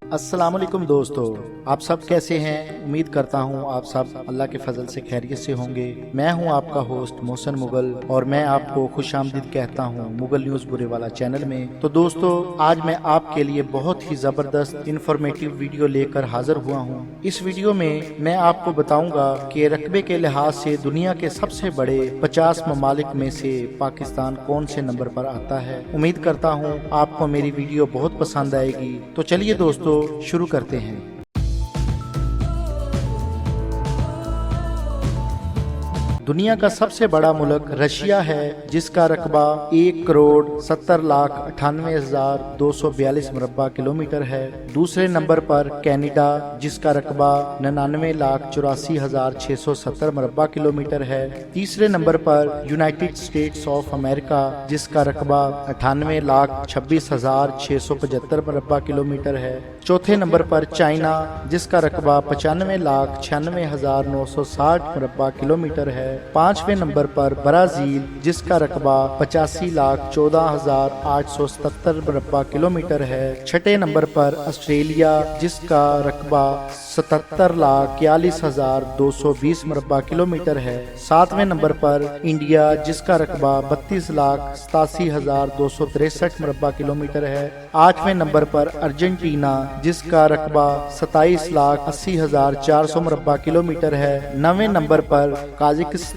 अस्सलाम वालेकुम दोस्तों, आप सब कैसे हैं। उम्मीद करता हूं आप सब अल्लाह के फजल से खैरियत से होंगे। मैं हूं आपका होस्ट मोहसिन मुगल और मैं आपको खुशामदीद कहता हूं मुगल न्यूज़ बुरे वाला चैनल में। तो दोस्तों, आज मैं आपके लिए बहुत ही ज़बरदस्त इंफॉर्मेटिव वीडियो लेकर हाजिर हुआ हूं। इस वीडियो में मैं आपको बताऊंगा कि रकबे के लिहाज से दुनिया के सबसे बड़े 50 ममालिक में से पाकिस्तान कौन से नंबर पर आता है। उम्मीद करता हूँ आपको मेरी वीडियो बहुत पसंद आएगी। तो चलिए दोस्तों, शुरू करते हैं। दुनिया का सबसे बड़ा मुल्क रशिया है, जिसका रकबा 1,70,98,242 मुरब्बा किलोमीटर है। दूसरे नंबर पर कनाडा, जिसका रकबा 99,84,670 मुरब्बा किलोमीटर है। तीसरे नंबर पर यूनाइटेड स्टेट्स ऑफ अमेरिका, जिसका रकबा 98,26,675 मुरब्बा किलोमीटर है। चौथे नंबर पर चाइना, जिसका रकबा 95,96,960 मुरब्बा किलोमीटर है। पांचवें नंबर पर ब्राजील, जिसका रकबा 85,14,877 मुरब्बा किलोमीटर है। छठे नंबर पर ऑस्ट्रेलिया, जिसका रकबा 77,41,220 मुरब्बा किलोमीटर है। सातवें नंबर पर इंडिया, जिसका रकबा 32,87,263 मुरब्बा किलोमीटर है। आठवें नंबर पर अर्जेंटीना, जिसका रकबा 27,80,400 मुरब्बा किलोमीटर है। नवें नंबर पर काजाकिस्तान,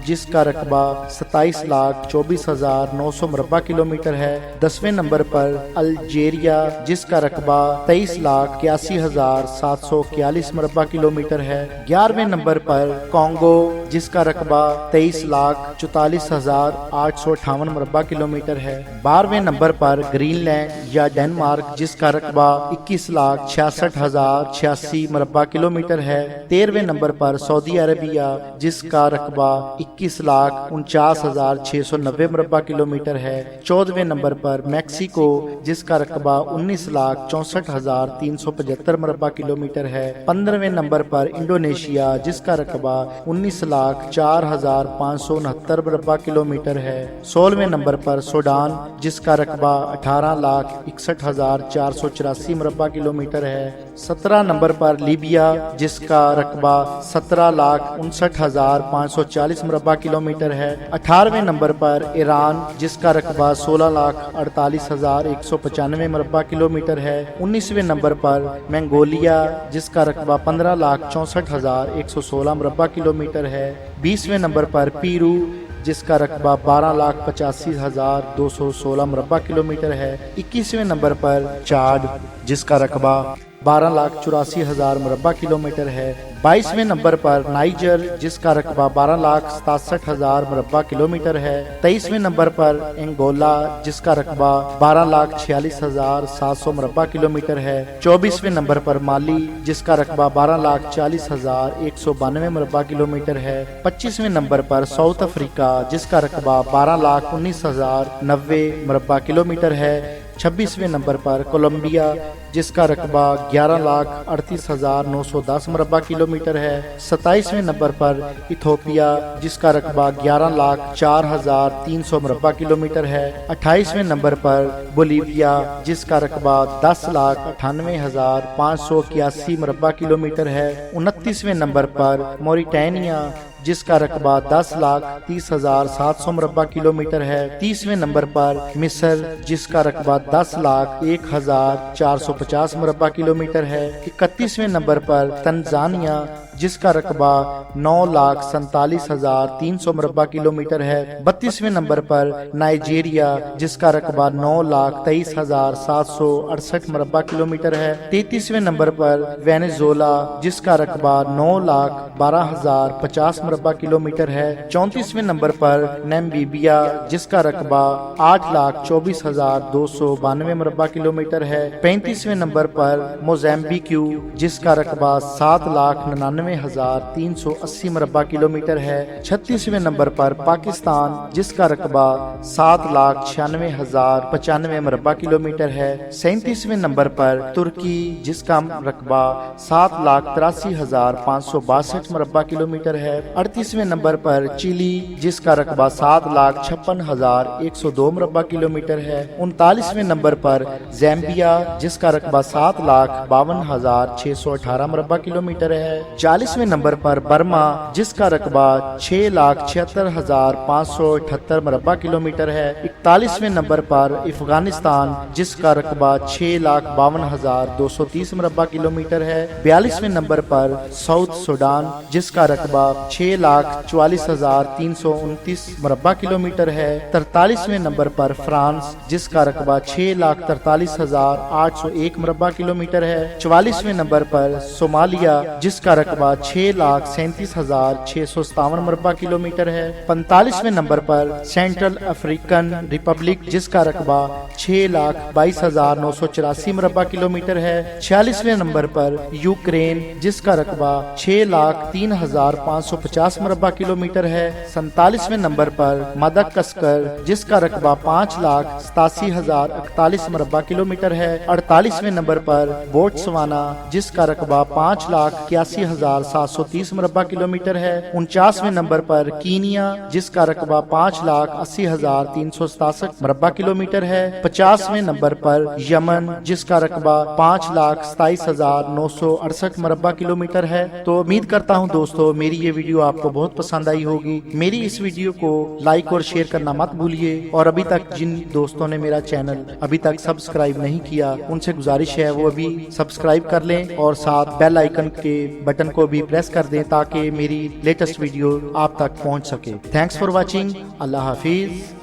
जिसका रकबा 27,24,900 मुरब्बा किलोमीटर है। 10वें नंबर पर अल्जीरिया, जिसका रकबा 23,81,741 मुरब्बा किलोमीटर है। 11वें नंबर पर कॉन्गो, जिसका रकबा 23,44,858 मुरब्बा किलोमीटर है। 12वें नंबर पर ग्रीनलैंड या डेनमार्क, जिसका रकबा 21,66,086 मुरब्बा किलोमीटर है। 13वें नंबर पर सऊदी अरबिया, जिसका रकबा 21,49,690 मुरब्बा किलोमीटर है। 14वें नंबर पर मैक्सिको, जिसका रकबा 19,64,375 मुरब्बा किलोमीटर है। 15वें नंबर पर इंडोनेशिया, जिसका रकबा 19,04,569 मुरब्बा किलोमीटर है। 16वें नंबर पर सूडान, जिसका रकबा 18,61,484 मुरब्बा किलोमीटर है। 17 नंबर पर लीबिया, जिसका रकबा 17,59,540 मुरब्बा किलोमीटर है। 18वें नंबर पर ईरान, जिसका रकबा 16,48,195 मुरब्बा किलोमीटर है। 19वें नंबर पर मंगोलिया, जिसका रकबा 15,64,116 मुरब्बा किलोमीटर है। 20वें नंबर पर पीरू, जिसका रकबा 12,85,216 मुरब्बा किलोमीटर है। 21वें नंबर पर चाड, जिसका रकबा 12,84,000 मुरब्बा किलोमीटर है। 22वें नंबर पर नाइजर, जिसका रकबा 12,67,000 मुरब्बा किलोमीटर है। 23वें नंबर पर अंगोला, जिसका रकबा 12,46,700 मुरब्बा किलोमीटर है। 24वें नंबर पर माली, जिसका रकबा 12,40,192 मुरब्बा किलोमीटर है। 25वें नंबर पर साउथ अफ्रीका, जिसका रकबा 12,19,090 मुरब्बा किलोमीटर है। 26वें नंबर पर कोलंबिया, जिसका रकबा 11,38,910 मुरब्बा किलोमीटर है। 27वें नंबर पर इथोपिया, जिसका रकबा 11,04,300 मुरब्बा किलोमीटर है। 28वें नंबर पर बोलीविया, जिसका रकबा 10,98,581 मुरब्बा किलोमीटर है। 29वें नंबर पर मोरिटानिया, जिसका रकबा 10,30,700 मुरब्बा किलोमीटर है। 30वें नंबर पर मिस्र, जिसका रकबा 10,01,450 मुरब्बा किलोमीटर है। 31वें नंबर पर तंजानिया, जिसका रकबा 9,47,300 मुरब्बा किलोमीटर है। 32वें नंबर पर नाइजीरिया, जिसका रकबा 9,23,768 मुरब्बा किलोमीटर है। 33वें नंबर पर वेनेजुएला, जिसका रकबा 9,12,050 मुरब्बा किलोमीटर है। 34वें नंबर पर नामीबिया, जिसका रकबा 8,24,292 मुरब्बा किलोमीटर है। 35वें नंबर पर मोज़ाम्बिक, जिसका रकबा 7,99,000 96,380 مربع کلومیٹر ہے۔ 36ویں نمبر پر پاکستان جس کا رقبہ 7,96,095 مربع کلومیٹر ہے۔ 37ویں نمبر پر ترکی جس کا رقبہ 7,83,562 مربع کلومیٹر ہے۔ 38ویں نمبر پر چلی جس کا رقبہ 7,56,102 مربع کلومیٹر ہے۔ 39ویں نمبر پر زیمبیا جس کا رقبہ 7,52,618 مربع کلومیٹر ہے۔ 40ویں نمبر پر برما جس کا رقبہ 6,76,578 مربع کلومیٹر ہے۔ 41ویں نمبر پر افغانستان جس کا رقبہ 6,52,230 مربع کلومیٹر ہے۔ 42ویں نمبر پر ساؤتھ سوڈان جس کا رقبہ 6,44,329 مربع کلومیٹر ہے۔ 43ویں نمبر پر فرانس جس کا رقبہ 6,43,801 مربع کلومیٹر ہے۔ 44ویں نمبر پر صومالیہ جس کا رقبہ 6,37,657 مربع کلومیٹر ہے۔ 45ویں نمبر پر سینٹرل افریقن ریپبلک جس کا رقبہ 6,22,984 مربع کلومیٹر ہے۔ 46ویں نمبر پر یوکرین جس کا رقبہ 6,03,550 مربع کلومیٹر ہے۔ 47ویں نمبر پر مدغسکر جس کا رقبہ 5,87,041 مربع کلومیٹر ہے۔ 48ویں نمبر پر بوٹسوانا جس کا رقبہ 5,81,730 مربع کلومیٹر ہے۔ 49ویں نمبر پر کینیا جس کا رقبہ 5,80,367 مربع کلومیٹر ہے۔ 50ویں نمبر پر یمن جس کا رقبہ 5,27,968 مربع کلومیٹر ہے۔ تو امید کرتا ہوں دوستو میری یہ ویڈیو آپ کو بہت پسند آئی ہوگی۔ میری اس ویڈیو کو لائک اور شیئر کرنا مت بھولیے، اور ابھی تک جن دوستوں نے میرا چینل ابھی تک سبسکرائب نہیں کیا ان سے گزارش ہے وہ ابھی سبسکرائب کر لیں، اور ساتھ بیل آئیکن کے بٹن کو بھی پریس کر دیں تاکہ میری لیٹسٹ ویڈیو آپ تک پہنچ سکے۔ Thanks for watching. اللہ حافظ۔